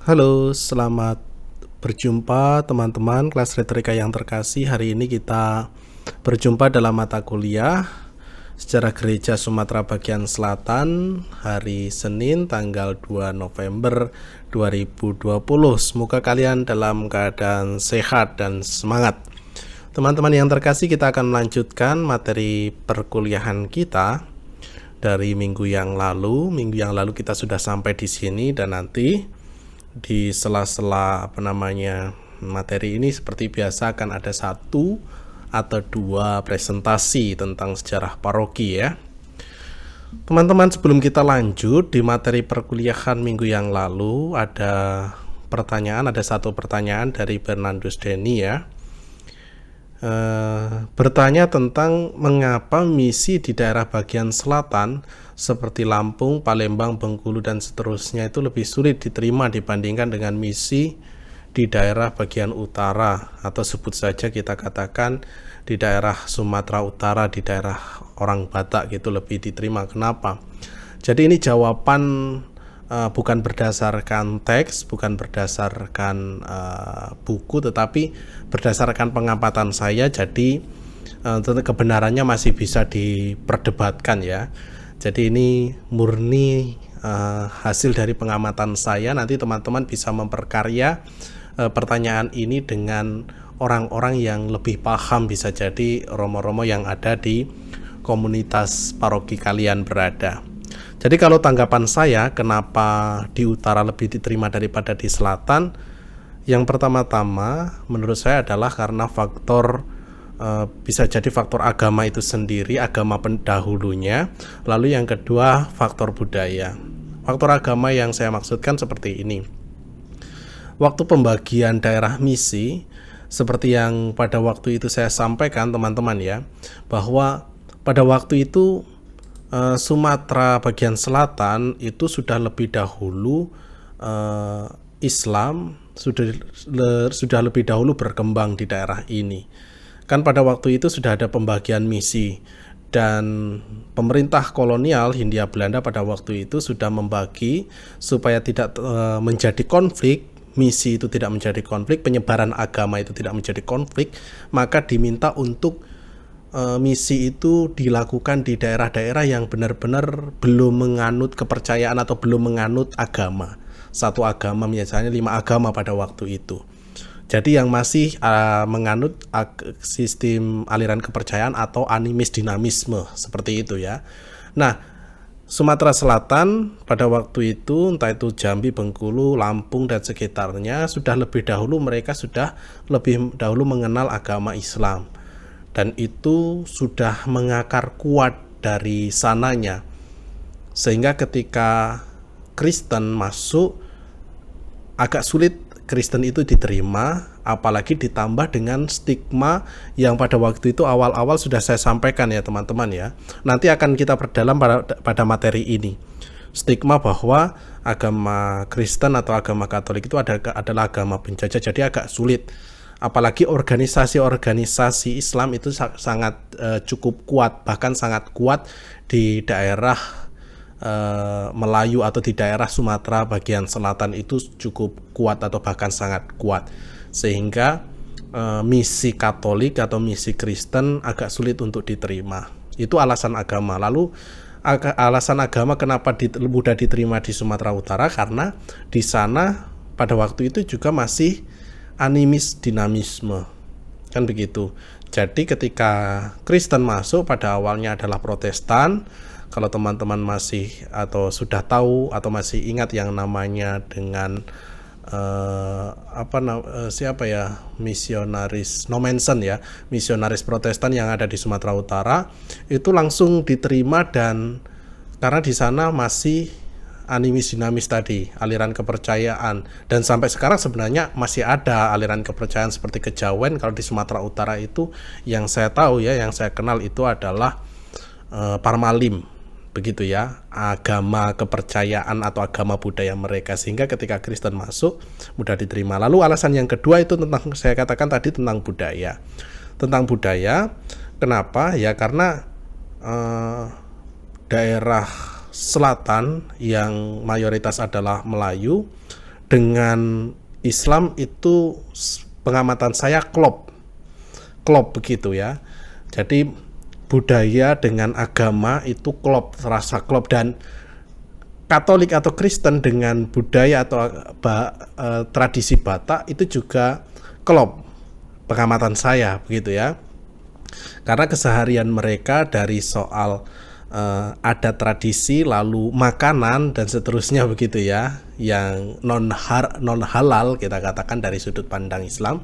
Halo, selamat berjumpa teman-teman kelas retorika yang terkasih. Hari ini kita berjumpa dalam mata kuliah Sejarah Gereja Sumatera Bagian Selatan hari Senin tanggal 2 November 2020. Semoga kalian dalam keadaan sehat dan semangat. Teman-teman yang terkasih, kita akan melanjutkan materi perkuliahan kita dari minggu yang lalu. Minggu yang lalu kita sudah sampai di sini dan nanti di sela-sela materi ini seperti biasa akan ada 1 atau 2 presentasi tentang sejarah paroki ya. Teman-teman, sebelum kita lanjut di materi perkuliahan minggu yang lalu, ada satu pertanyaan dari Bernardus Denny ya. Bertanya tentang mengapa misi di daerah bagian selatan seperti Lampung, Palembang, Bengkulu dan seterusnya itu lebih sulit diterima dibandingkan dengan misi di daerah bagian utara, atau sebut saja kita katakan di daerah Sumatera Utara, di daerah orang Batak gitu lebih diterima. Kenapa? Jadi ini jawaban bukan berdasarkan teks, bukan berdasarkan buku, tetapi berdasarkan pengamatan saya. Jadi kebenarannya masih bisa diperdebatkan ya. Jadi ini murni hasil dari pengamatan saya. Nanti teman-teman bisa memperkarya pertanyaan ini dengan orang-orang yang lebih paham, bisa jadi romo-romo yang ada di komunitas paroki kalian berada. Jadi kalau tanggapan saya, kenapa di utara lebih diterima daripada di selatan? Yang pertama-tama menurut saya adalah karena faktor bisa jadi faktor agama itu sendiri, agama pendahulunya. Lalu yang kedua, faktor budaya. Faktor agama yang saya maksudkan seperti ini. Waktu pembagian daerah misi, seperti yang pada waktu itu saya sampaikan teman-teman ya, bahwa pada waktu itu Sumatera bagian selatan itu sudah lebih dahulu Islam sudah lebih dahulu berkembang di daerah ini. Kan pada waktu itu sudah ada pembagian misi, dan pemerintah kolonial Hindia Belanda pada waktu itu sudah membagi supaya tidak menjadi konflik, misi itu tidak menjadi konflik, penyebaran agama itu tidak menjadi konflik, maka diminta untuk misi itu dilakukan di daerah-daerah yang benar-benar belum menganut kepercayaan atau belum menganut agama. Satu agama, misalnya 5 agama pada waktu itu. Jadi yang masih menganut sistem aliran kepercayaan atau animis dinamisme seperti itu ya. Nah, Sumatera Selatan pada waktu itu, entah itu Jambi, Bengkulu, Lampung dan sekitarnya, mereka sudah lebih dahulu mengenal agama Islam. Dan itu sudah mengakar kuat dari sananya, sehingga ketika Kristen masuk agak sulit Kristen itu diterima, apalagi ditambah dengan stigma yang pada waktu itu awal-awal sudah saya sampaikan ya teman-teman ya. Nanti akan kita perdalam pada materi ini. Stigma bahwa agama Kristen atau agama Katolik itu adalah agama penjajah, jadi agak sulit. Apalagi organisasi-organisasi Islam itu sangat cukup kuat, bahkan sangat kuat di daerah Melayu atau di daerah Sumatera bagian selatan itu cukup kuat atau bahkan sangat kuat, sehingga misi Katolik atau misi Kristen agak sulit untuk diterima. Itu alasan agama. Lalu alasan agama kenapa mudah diterima di Sumatera Utara, karena di sana pada waktu itu juga masih animis dinamisme, kan begitu. Jadi ketika Kristen masuk, pada awalnya adalah Protestan. Kalau teman-teman masih atau sudah tahu atau masih ingat yang namanya dengan misionaris Nommensen ya, misionaris Protestan yang ada di Sumatera Utara, itu langsung diterima, dan karena di sana masih animis dinamis tadi, aliran kepercayaan, dan sampai sekarang sebenarnya masih ada aliran kepercayaan seperti kejawen. Kalau di Sumatera Utara itu yang saya tahu ya, yang saya kenal itu adalah Parmalim, begitu ya, agama kepercayaan atau agama budaya mereka, sehingga ketika Kristen masuk mudah diterima. Lalu alasan yang kedua itu tentang, saya katakan tadi, tentang budaya. Tentang budaya, kenapa? Ya karena daerah selatan yang mayoritas adalah Melayu dengan Islam itu pengamatan saya klop begitu ya. Jadi budaya dengan agama itu klop, terasa klop, dan Katolik atau Kristen dengan budaya atau tradisi Batak itu juga klop, pengamatan saya begitu ya. Karena keseharian mereka dari soal adat tradisi, lalu makanan dan seterusnya begitu ya, yang non halal kita katakan dari sudut pandang Islam,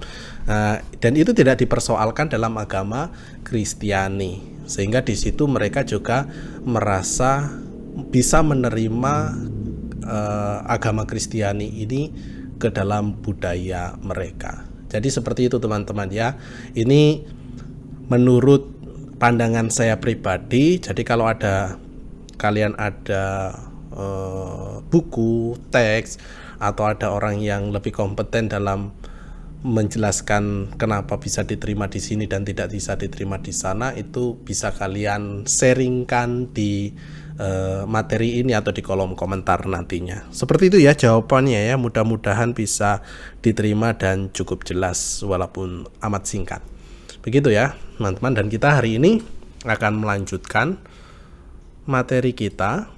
dan itu tidak dipersoalkan dalam agama Kristiani, sehingga di situ mereka juga merasa bisa menerima agama Kristiani ini ke dalam budaya mereka. Jadi seperti itu teman-teman ya. Ini menurut pandangan saya pribadi. Jadi kalau kalian ada buku, teks, atau ada orang yang lebih kompeten dalam menjelaskan kenapa bisa diterima di sini dan tidak bisa diterima di sana, itu bisa kalian sharingkan di materi ini atau di kolom komentar nantinya. Seperti itu ya jawabannya ya. Mudah-mudahan bisa diterima dan cukup jelas walaupun amat singkat. Begitu ya teman-teman, dan kita hari ini akan melanjutkan materi kita.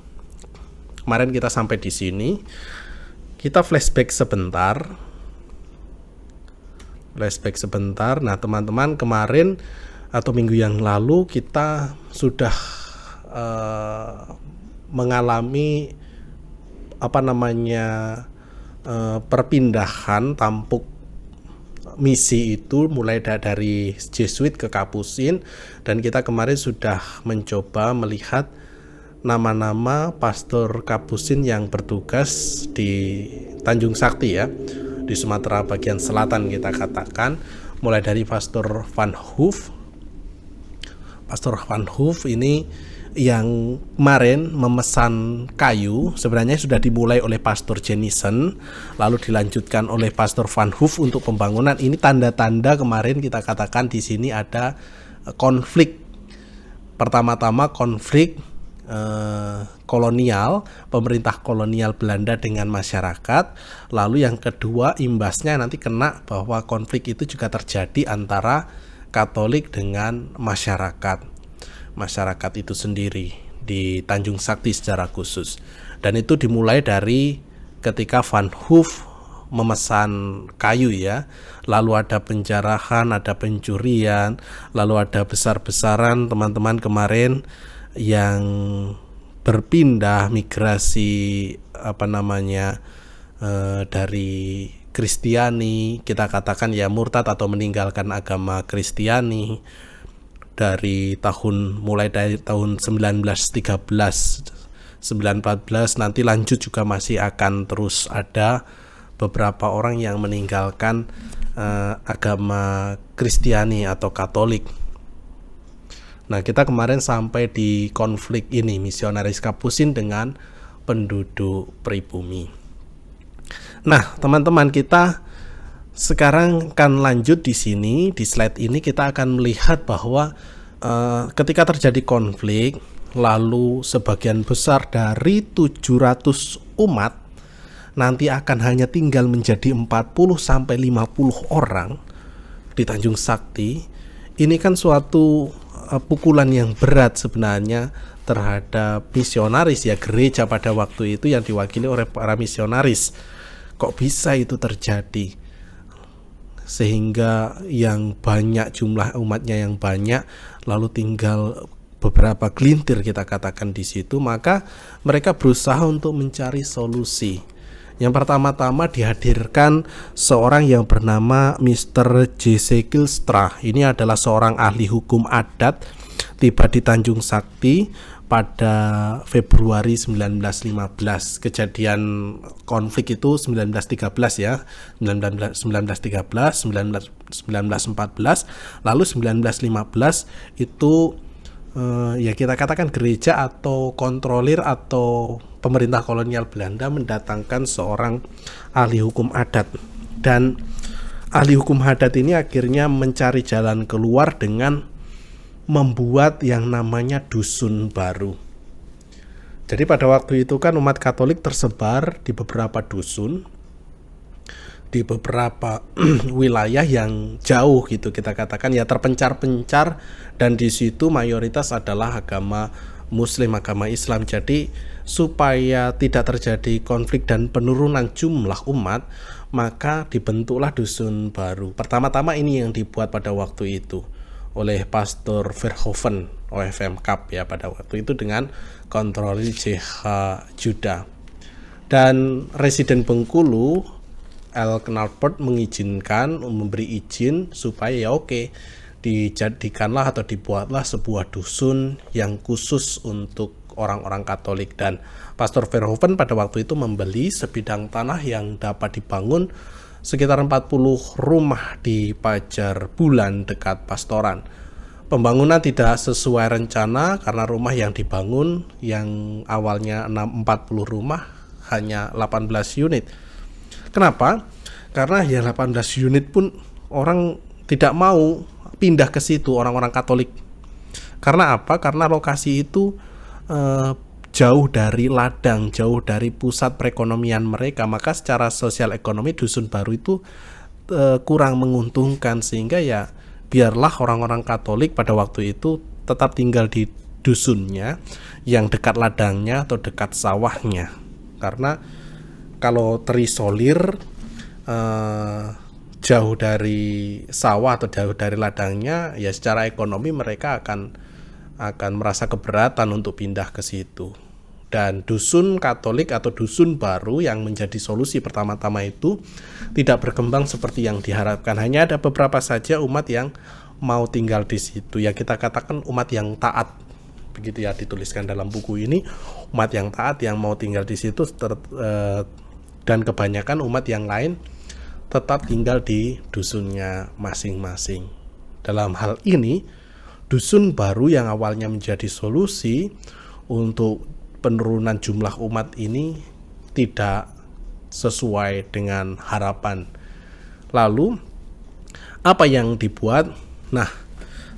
Kemarin kita sampai di sini. Kita flashback sebentar. Nah teman-teman, kemarin atau minggu yang lalu kita sudah mengalami perpindahan tampuk misi itu mulai dari Jesuit ke Kapusin, dan kita kemarin sudah mencoba melihat nama-nama pastor Kapusin yang bertugas di Tanjung Sakti ya, di Sumatera bagian selatan kita katakan, mulai dari Pastor Van Hoof. Pastor Van Hoof ini yang kemarin memesan kayu sebenarnya sudah dimulai oleh Pastor Jennison, lalu dilanjutkan oleh Pastor Van Hoof untuk pembangunan. Ini tanda-tanda kemarin kita katakan di sini ada konflik. Pertama-tama konflik kolonial, pemerintah kolonial Belanda dengan masyarakat. Lalu yang kedua imbasnya nanti kena bahwa konflik itu juga terjadi antara Katolik dengan masyarakat itu sendiri di Tanjung Sakti secara khusus. Dan itu dimulai dari ketika Van Hoof memesan kayu ya, lalu ada penjarahan, ada pencurian, lalu ada besar-besaran teman-teman kemarin yang berpindah migrasi dari Kristiani, kita katakan ya murtad atau meninggalkan agama Kristiani mulai dari tahun 1913, 1914, nanti lanjut juga masih akan terus ada beberapa orang yang meninggalkan agama Kristiani atau Katolik. Nah, kita kemarin sampai di konflik ini, misionaris Kapusin dengan penduduk pribumi. Nah, teman-teman, kita sekarang akan lanjut di sini. Di slide ini kita akan melihat bahwa ketika terjadi konflik, lalu sebagian besar dari 700 umat nanti akan hanya tinggal menjadi 40-50 orang di Tanjung Sakti. Ini kan suatu pukulan yang berat sebenarnya terhadap misionaris ya, gereja pada waktu itu yang diwakili oleh para misionaris. Kok bisa itu terjadi? Sehingga yang banyak, jumlah umatnya yang banyak, lalu tinggal beberapa gelintir kita katakan di situ, maka mereka berusaha untuk mencari solusi. Yang pertama-tama dihadirkan seorang yang bernama Mr. J.C. Kilstra. Ini adalah seorang ahli hukum adat, tiba di Tanjung Sakti pada Februari 1915. Kejadian konflik itu 1913 ya, 1913, 1914, lalu 1915 itu ya kita katakan gereja atau kontrolir atau pemerintah kolonial Belanda mendatangkan seorang ahli hukum adat, dan ahli hukum adat ini akhirnya mencari jalan keluar dengan membuat yang namanya dusun baru. Jadi pada waktu itu kan umat Katolik tersebar di beberapa dusun, di beberapa wilayah yang jauh gitu, kita katakan ya terpencar-pencar, dan di situ mayoritas adalah agama Muslim, agama Islam. Jadi supaya tidak terjadi konflik dan penurunan jumlah umat, maka dibentuklah dusun baru. Pertama-tama ini yang dibuat pada waktu itu oleh Pastor Verhoeven OFM Cup ya pada waktu itu dengan kontrol JH Juda. Dan residen Bengkulu L. Knalpert mengizinkan, memberi izin supaya ya oke, dijadikanlah atau dibuatlah sebuah dusun yang khusus untuk orang-orang Katolik. Dan Pastor Verhoeven pada waktu itu membeli sebidang tanah yang dapat dibangun sekitar 40 rumah di Pajar Bulan dekat pastoran. Pembangunan tidak sesuai rencana karena rumah yang dibangun yang awalnya 40 rumah hanya 18 unit. Kenapa? Karena ya 18 unit pun orang tidak mau pindah ke situ, orang-orang Katolik. Karena apa? Karena lokasi itu jauh dari ladang, jauh dari pusat perekonomian mereka, maka secara sosial ekonomi dusun baru itu kurang menguntungkan, sehingga ya biarlah orang-orang Katolik pada waktu itu tetap tinggal di dusunnya yang dekat ladangnya atau dekat sawahnya. Karena kalau terisolir jauh dari sawah atau jauh dari ladangnya, ya secara ekonomi mereka akan merasa keberatan untuk pindah ke situ. Dan dusun Katolik atau dusun baru yang menjadi solusi pertama-tama itu tidak berkembang seperti yang diharapkan. Hanya ada beberapa saja umat yang mau tinggal di situ. Ya kita katakan umat yang taat. Begitu ya dituliskan dalam buku ini, umat yang taat yang mau tinggal di situ, dan kebanyakan umat yang lain tetap tinggal di dusunnya masing-masing. Dalam hal ini, dusun baru yang awalnya menjadi solusi untuk penurunan jumlah umat ini tidak sesuai dengan harapan. Lalu, apa yang dibuat? Nah,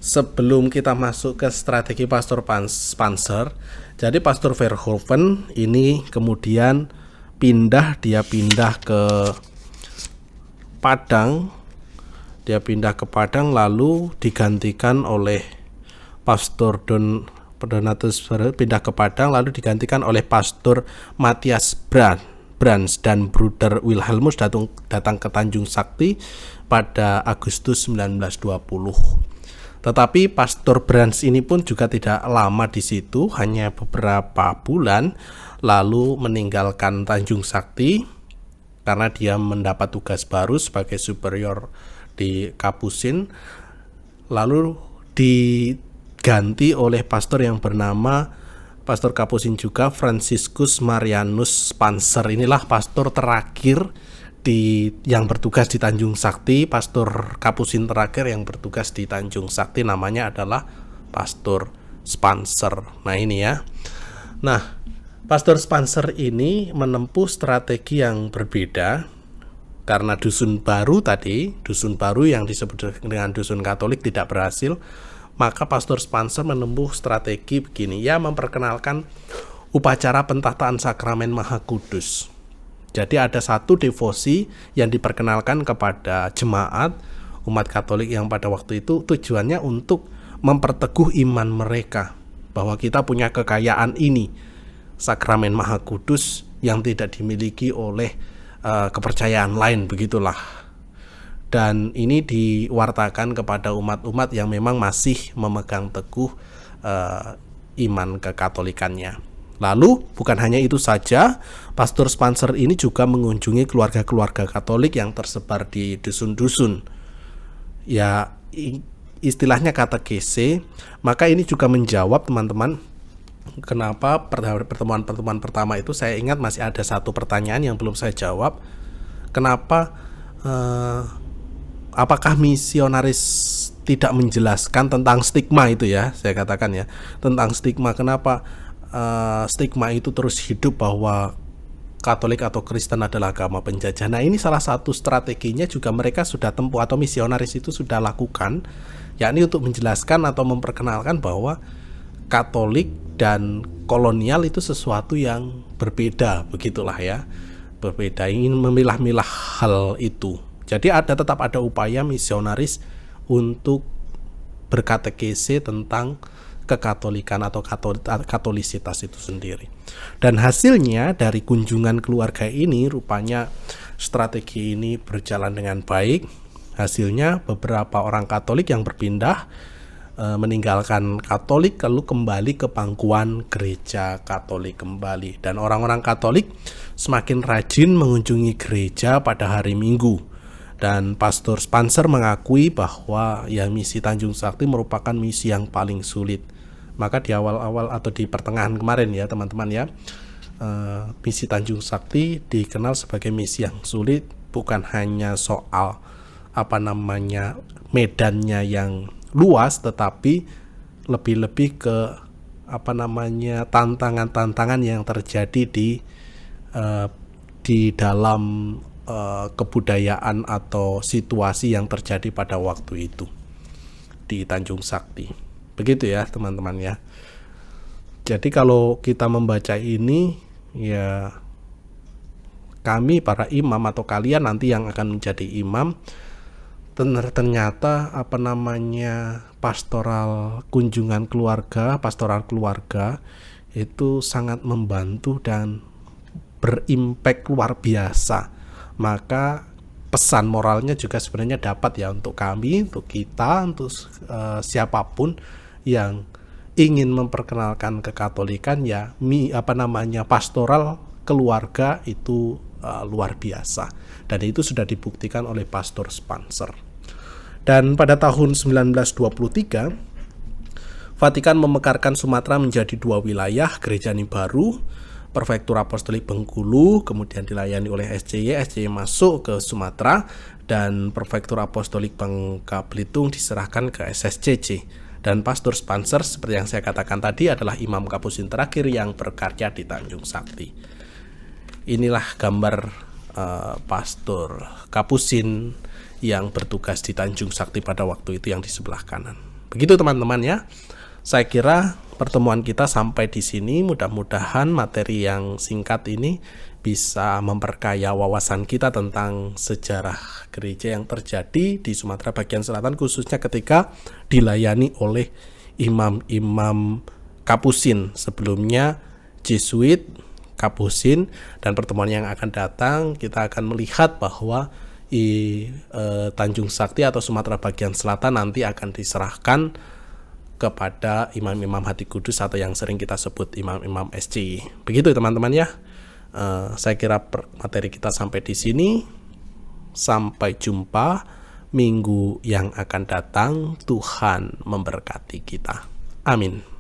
sebelum kita masuk ke strategi Pastor Spencer, jadi Pastor Verhoeven ini kemudian pindah ke Padang. Dia pindah ke Padang lalu digantikan oleh Pastor Donatus pindah ke Padang lalu digantikan oleh Pastor Matthias Brands, dan Bruder Wilhelmus datang ke Tanjung Sakti pada Agustus 1920. Tetapi Pastor Brands ini pun juga tidak lama di situ, hanya beberapa bulan lalu meninggalkan Tanjung Sakti karena dia mendapat tugas baru sebagai superior di Kapusin, lalu diganti oleh pastor yang bernama Pastor Kapusin juga, Franciscus Marianus Spencer. Inilah pastor terakhir yang bertugas di Tanjung Sakti, Pastor Kapusin terakhir yang bertugas di Tanjung Sakti namanya adalah Pastor Spencer. Nah ini ya. Nah, Pastor Spencer ini menempuh strategi yang berbeda karena dusun baru yang disebut dengan dusun Katolik tidak berhasil, maka Pastor Spencer menempuh strategi begini, ya memperkenalkan upacara pentataan sakramen Maha Kudus. Jadi ada satu devosi yang diperkenalkan kepada jemaat umat Katolik yang pada waktu itu tujuannya untuk memperteguh iman mereka bahwa kita punya kekayaan ini, sakramen Maha Kudus yang tidak dimiliki oleh kepercayaan lain, begitulah. Dan ini diwartakan kepada umat-umat yang memang masih memegang teguh iman kekatolikannya. Lalu bukan hanya itu saja, Pastor Spencer ini juga mengunjungi keluarga-keluarga Katolik yang tersebar di dusun-dusun. Ya istilahnya katekese. Maka ini juga menjawab teman-teman, kenapa pertemuan-pertemuan pertama itu saya ingat masih ada satu pertanyaan yang belum saya jawab. Kenapa apakah misionaris tidak menjelaskan tentang stigma itu ya, saya katakan ya, tentang stigma. Kenapa stigma itu terus hidup bahwa Katolik atau Kristen adalah agama penjajah. Nah ini salah satu strateginya juga mereka sudah tempuh atau misionaris itu sudah lakukan, yakni untuk menjelaskan atau memperkenalkan bahwa Katolik dan kolonial itu sesuatu yang berbeda, begitulah ya, berbeda, ingin memilah-milah hal itu. Jadi tetap ada upaya misionaris untuk berkatekese tentang kekatolikan atau katolisitas itu sendiri. Dan hasilnya dari kunjungan keluarga ini, rupanya strategi ini berjalan dengan baik. Hasilnya beberapa orang Katolik yang berpindah meninggalkan Katolik lalu kembali ke pangkuan gereja Katolik kembali, dan orang-orang Katolik semakin rajin mengunjungi gereja pada hari Minggu. Dan Pastor Spanser mengakui bahwa ya misi Tanjung Sakti merupakan misi yang paling sulit. Maka di awal-awal atau di pertengahan kemarin ya teman-teman ya, misi Tanjung Sakti dikenal sebagai misi yang sulit, bukan hanya soal medannya yang luas, tetapi lebih-lebih ke tantangan-tantangan yang terjadi di dalam kebudayaan atau situasi yang terjadi pada waktu itu di Tanjung Sakti. Begitu ya teman-teman ya. Jadi kalau kita membaca ini ya, kami para imam atau kalian nanti yang akan menjadi imam, ternyata pastoral kunjungan keluarga, pastoral keluarga itu sangat membantu dan berimpact luar biasa. Maka pesan moralnya juga sebenarnya dapat ya untuk kami, untuk kita, untuk siapapun yang ingin memperkenalkan kekatolikan ya, pastoral keluarga itu luar biasa, dan itu sudah dibuktikan oleh Pastor Spanser. Dan pada tahun 1923 Vatikan memekarkan Sumatera menjadi 2 wilayah, Gereja Baru, Prefektur Apostolik Bengkulu, kemudian dilayani oleh SCY masuk ke Sumatera, dan Prefektur Apostolik Bangka Belitung diserahkan ke SSCC. Dan Pastor Spanser seperti yang saya katakan tadi adalah imam kapusin terakhir yang berkarya di Tanjung Sakti. Inilah gambar Pastor Kapusin yang bertugas di Tanjung Sakti pada waktu itu yang di sebelah kanan. Begitu teman-teman ya. Saya kira pertemuan kita sampai di sini. Mudah-mudahan materi yang singkat ini bisa memperkaya wawasan kita tentang sejarah gereja yang terjadi di Sumatera bagian selatan, khususnya ketika dilayani oleh imam-imam Kapusin, sebelumnya Jesuit, Kapusin. Dan pertemuan yang akan datang kita akan melihat bahwa Tanjung Sakti atau Sumatera bagian selatan nanti akan diserahkan kepada imam-imam hati kudus atau yang sering kita sebut imam-imam SCI. Begitu teman-teman ya. Saya kira materi kita sampai di sini. Sampai jumpa minggu yang akan datang. Tuhan memberkati kita. Amin.